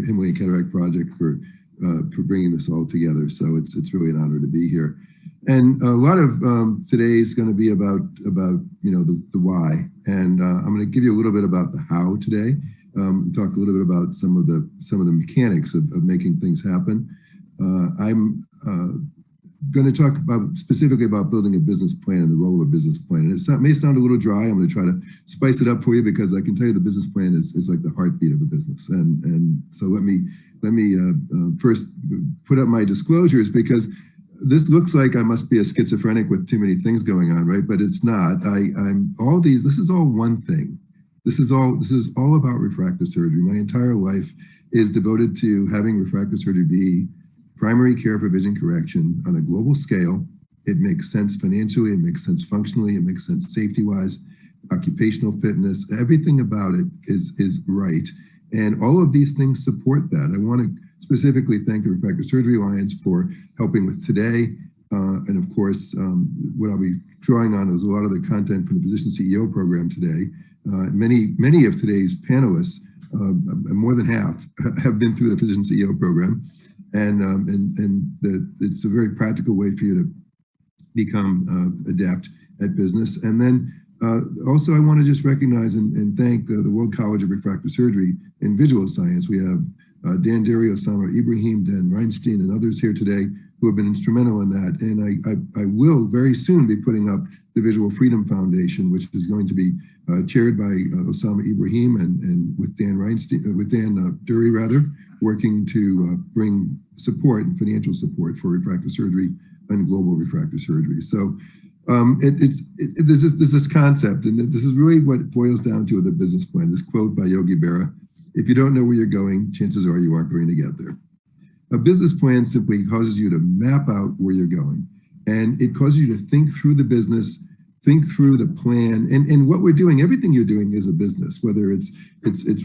Himalayan Cataract Project for bringing this all together. So it's really an honor to be here. And a lot of today is going to be about the why, and I'm going to give you a little bit about the how today. Talk a little bit about some of the mechanics of making things happen. I'm going to talk specifically about building a business plan and the role of a business plan. And it may sound a little dry. I'm going to try to spice it up for you, because I can tell you the business plan is like the heartbeat of a business. And so let me first put up my disclosures, because this looks like I must be a schizophrenic with too many things going on, right? But it's not. This is all one thing. This is all about refractive surgery. My entire life is devoted to having refractive surgery be primary care for vision correction on a global scale. It makes sense financially, it makes sense functionally, it makes sense safety-wise, occupational fitness, everything about it is right. And all of these things support that. I want to specifically thank the Refractive Surgery Alliance for helping with today. And of course, what I'll be drawing on is a lot of the content from the Physician CEO program today. Many of today's panelists, more than half, have been through the Physician CEO program. And it's a very practical way for you to become adept at business. And then also, I want to just recognize and thank the World College of Refractive Surgery and Visual Science. We have Dan Derry, Osama Ibrahim, Dan Reinstein, and others here today who have been instrumental in that. And I will very soon be putting up the Visual Freedom Foundation, which is going to be chaired by Osama Ibrahim and with Dan Reinstein, with Dan Derry rather, working to bring support and financial support for refractive surgery and global refractive surgery. So there's this concept, and this is really what it boils down to with a business plan. This quote by Yogi Berra: "If you don't know where you're going, chances are you aren't going to get there." A business plan simply causes you to map out where you're going, and it causes you to think through the business, think through the plan, and what we're doing. Everything you're doing is a business, whether it's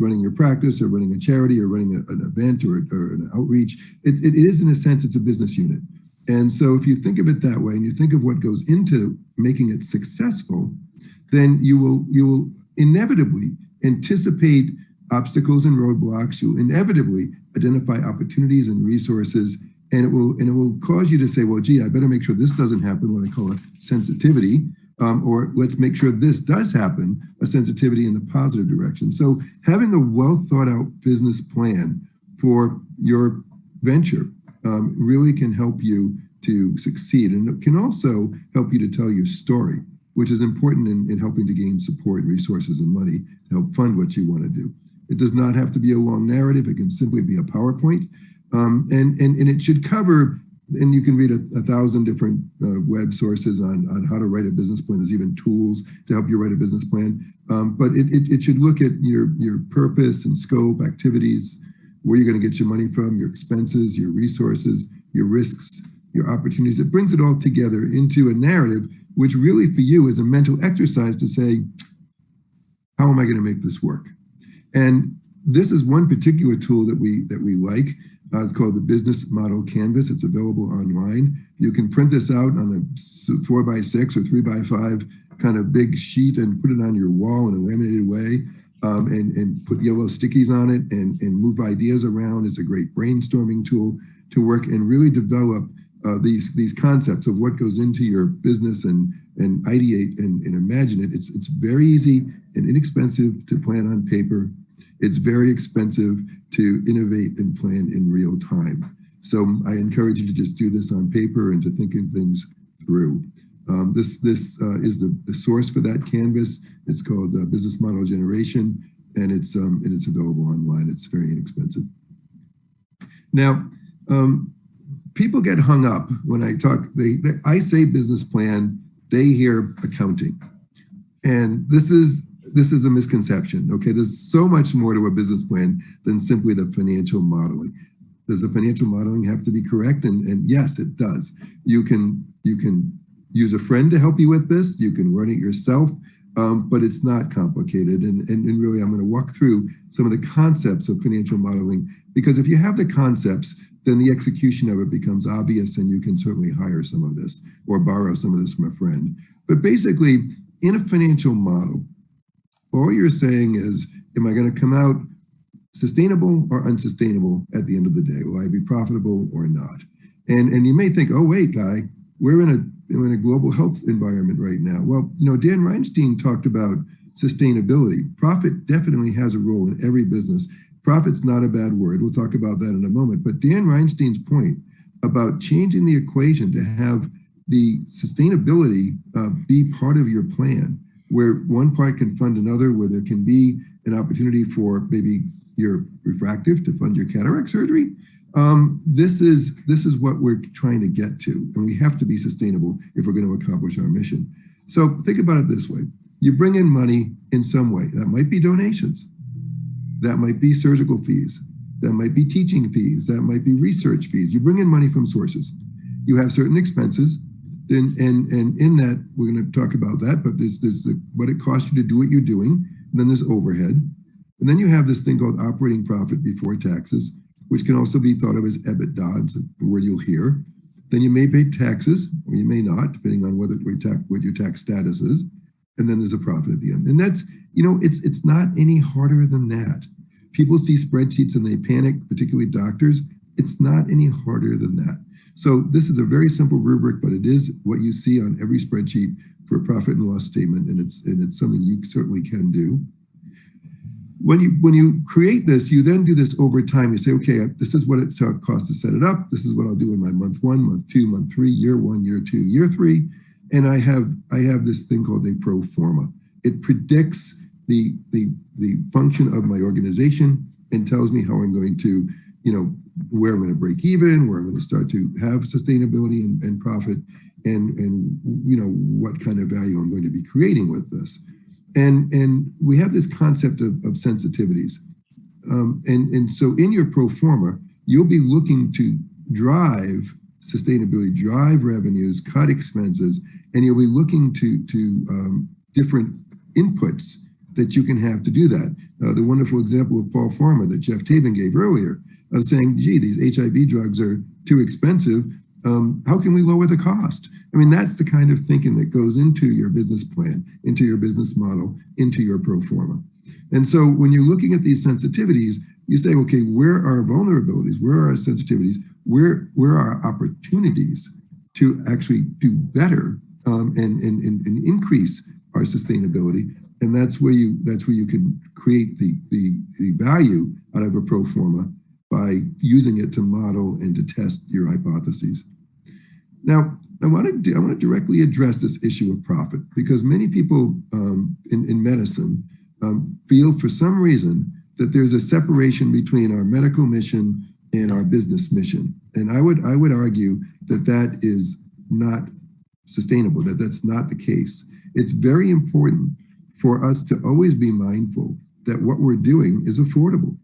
running your practice or running a charity or running an event or an outreach. It is, in a sense, it's a business unit. And so if you think of it that way, and you think of what goes into making it successful, then you will inevitably anticipate obstacles and roadblocks. You'll inevitably identify opportunities and resources, and it will cause you to say, well, gee, I better make sure this doesn't happen, what I call a sensitivity, or let's make sure this does happen, a sensitivity in the positive direction. So having a well thought out business plan for your venture really can help you to succeed, and it can also help you to tell your story, which is important in helping to gain support, resources, and money to help fund what you want to do. It does not have to be a long narrative. It can simply be a PowerPoint, and it should cover, and you can read 1,000 different web sources on how to write a business plan. There's even tools to help you write a business plan, but it should look at your purpose and scope, activities, where you're going to get your money from, your expenses, your resources, your risks, your opportunities. It brings it all together into a narrative, which really for you is a mental exercise to say, how am I going to make this work? And this is one particular tool that we like. It's called the Business Model Canvas. It's available online. You can print this out on a 4x6 or 3x5 kind of big sheet and put it on your wall in a laminated way. And put yellow stickies on it and move ideas around. It's a great brainstorming tool to work and really develop these concepts of what goes into your business and ideate and imagine it. It's very easy and inexpensive to plan on paper. It's very expensive to innovate and plan in real time. So I encourage you to just do this on paper and to thinking things through. This is the source for that canvas. It's called Business Model Generation, and it's available online. It's very inexpensive. Now, people get hung up when I talk. I say business plan, they hear accounting, and this is a misconception. Okay, there's so much more to a business plan than simply the financial modeling. Does the financial modeling have to be correct? And yes, it does. You can use a friend to help you with this. You can run it yourself, but it's not complicated. And really, I'm going to walk through some of the concepts of financial modeling, because if you have the concepts, then the execution of it becomes obvious, and you can certainly hire some of this or borrow some of this from a friend. But basically, in a financial model, all you're saying is, am I going to come out sustainable or unsustainable at the end of the day? Will I be profitable or not? And you may think, oh wait, Guy, we're in a global health environment right now. Well, Dan Reinstein talked about sustainability. Profit definitely has a role in every business. Profit's not a bad word. We'll talk about that in a moment. But Dan Reinstein's point about changing the equation to have the sustainability be part of your plan, where one part can fund another, where there can be an opportunity for maybe your refractive to fund your cataract surgery. This is what we're trying to get to, and we have to be sustainable if we're going to accomplish our mission. So think about it this way. You bring in money in some way. That might be donations. That might be surgical fees. That might be teaching fees. That might be research fees. You bring in money from sources. You have certain expenses. And in that, we're going to talk about that, but there's what it costs you to do what you're doing. And then there's overhead. And then you have this thing called operating profit before taxes, which can also be thought of as EBITDA, it's the word you'll hear. Then you may pay taxes, or you may not, depending on what your tax status is. And then there's a profit at the end. And that's, it's not any harder than that. People see spreadsheets and they panic, particularly doctors. It's not any harder than that. So this is a very simple rubric, but it is what you see on every spreadsheet for a profit and loss statement, and it's something you certainly can do. When you create this, you then do this over time. You say, okay, this is what it costs to set it up. This is what I'll do in my month 1, month 2, month 3, year 1, year 2, year 3. And I have this thing called a pro forma. It predicts the function of my organization and tells me how I'm going to, where I'm going to break even, where I'm going to start to have sustainability and profit, and what kind of value I'm going to be creating with this. And we have this concept of sensitivities. And so in your pro forma, you'll be looking to drive sustainability, drive revenues, cut expenses, and you'll be looking to different inputs that you can have to do that. The wonderful example of Paul Farmer that Jeff Tabin gave earlier of saying, gee, these HIV drugs are too expensive. How can we lower the cost? I mean, that's the kind of thinking that goes into your business plan, into your business model, into your pro forma. And so when you're looking at these sensitivities, you say, okay, where are our vulnerabilities? Where are our sensitivities? Where are our opportunities to actually do better and increase our sustainability? And that's where you can create the value out of a pro forma by using it to model and to test your hypotheses. Now, I want to directly address this issue of profit, because many people in medicine feel for some reason that there's a separation between our medical mission and our business mission. And I would argue that that is not sustainable, that's not the case. It's very important for us to always be mindful that what we're doing is affordable.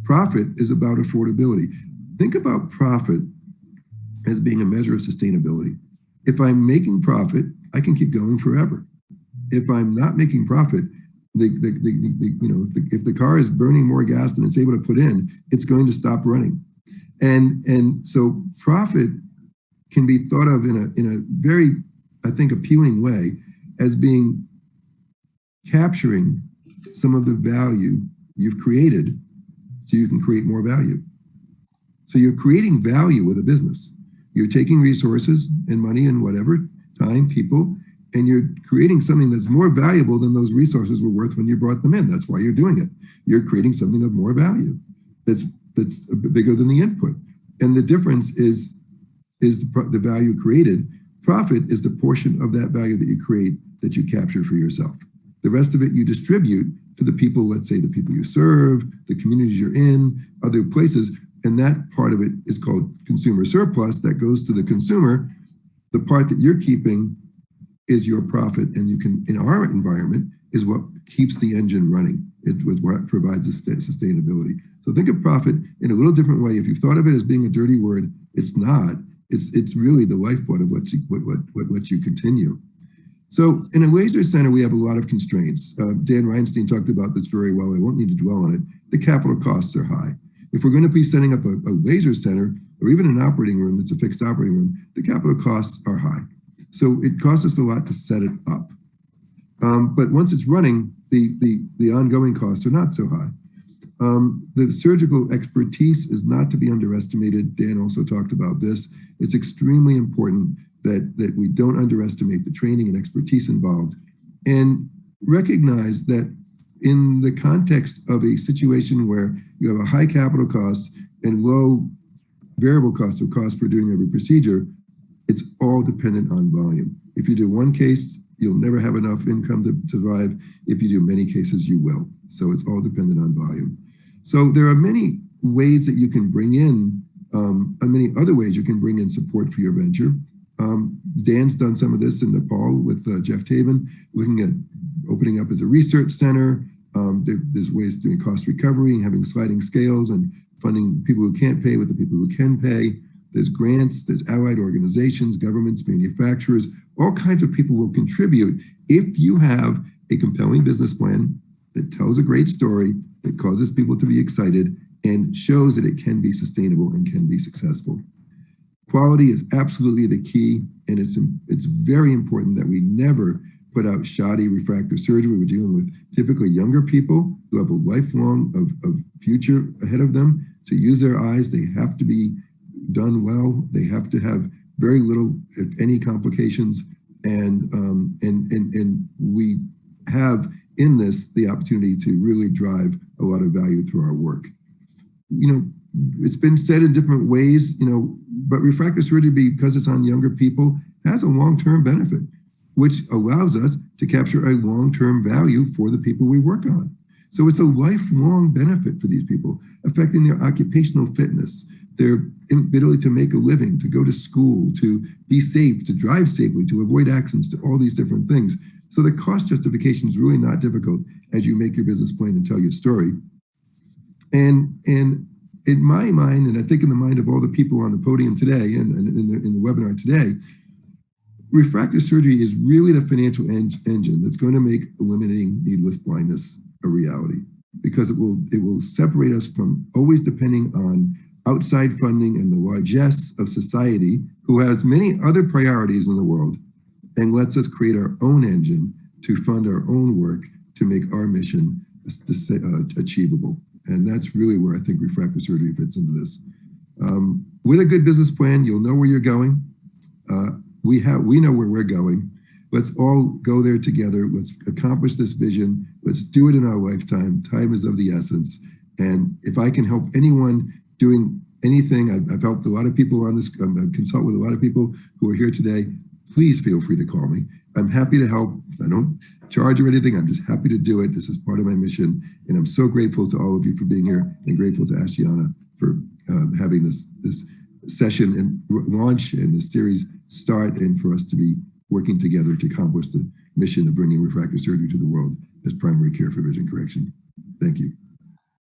Profit is about affordability. Think about profit as being a measure of sustainability. If I'm making profit, I can keep going forever. If I'm not making profit, if the car is burning more gas than it's able to put in, it's going to stop running. And so profit can be thought of in a very, I think, appealing way as being capturing some of the value you've created so you can create more value. So you're creating value with a business. You're taking resources and money and whatever, time, people, and you're creating something that's more valuable than those resources were worth when you brought them in. That's why you're doing it. You're creating something of more value that's bigger than the input. And the difference is the value created. Profit is the portion of that value that you create that you capture for yourself. The rest of it you distribute to the people, let's say the people you serve, the communities you're in, other places, and that part of it is called consumer surplus that goes to the consumer. The part that you're keeping is your profit, and you can, in our environment, is what keeps the engine running. It's what provides sustainability. So think of profit in a little different way. If you've thought of it as being a dirty word, it's not. It's really the lifeblood of what you continue. So in a laser center, we have a lot of constraints. Dan Reinstein talked about this very well. I won't need to dwell on it. The capital costs are high. If we're going to be setting up a laser center, or even an operating room that's a fixed operating room, the capital costs are high. So it costs us a lot to set it up. But once it's running, the ongoing costs are not so high. The surgical expertise is not to be underestimated. Dan also talked about this. It's extremely important that we don't underestimate the training and expertise involved, and recognize that in the context of a situation where you have a high capital cost and low variable cost of cost for doing every procedure, it's all dependent on volume. If you do one case, you'll never have enough income to survive. If you do many cases, you will. So it's all dependent on volume. So there are many ways that you can bring in, and many other ways you can bring in support for your venture. Dan's done some of this in Nepal with Jeff Taven, looking at opening up as a research center. There's ways of doing cost recovery, having sliding scales and funding people who can't pay with the people who can pay. There's grants, there's allied organizations, governments, manufacturers, all kinds of people will contribute if you have a compelling business plan that tells a great story, that causes people to be excited, and shows that it can be sustainable and can be successful. Quality is absolutely the key, and it's very important that we never put out shoddy refractive surgery. We're dealing with typically younger people who have a lifelong of future ahead of them. To use their eyes, they have to be done well. They have to have very little, if any, complications. And we have in this the opportunity to really drive a lot of value through our work. You know, it's been said in different ways, you know, but refractive surgery, because it's on younger people, has a long-term benefit, which allows us to capture a long-term value for the people we work on. So it's a lifelong benefit for these people, affecting their occupational fitness, their ability to make a living, to go to school, to be safe, to drive safely, to avoid accidents, to all these different things. So the cost justification is really not difficult as you make your business plan and tell your story. And in my mind, and I think in the mind of all the people on the podium today and in the webinar today, refractive surgery is really the financial engine that's going to make eliminating needless blindness a reality, because it will separate us from always depending on outside funding and the largesse of society, who has many other priorities in the world, and lets us create our own engine to fund our own work to make our mission achievable. And that's really where I think refractive surgery fits into this. With a good business plan, you'll know where you're going. We know where we're going. Let's all go there together. Let's accomplish this vision. Let's do it in our lifetime. Time is of the essence. And if I can help anyone doing anything, I've helped a lot of people on this, I consult with a lot of people who are here today. Please feel free to call me. I'm happy to help. I don't charge or anything. I'm just happy to do it. This is part of my mission. And I'm so grateful to all of you for being here, and grateful to Ashiana for having this session and launch and this series start, and for us to be working together to accomplish the mission of bringing refractive surgery to the world as primary care for vision correction. Thank you.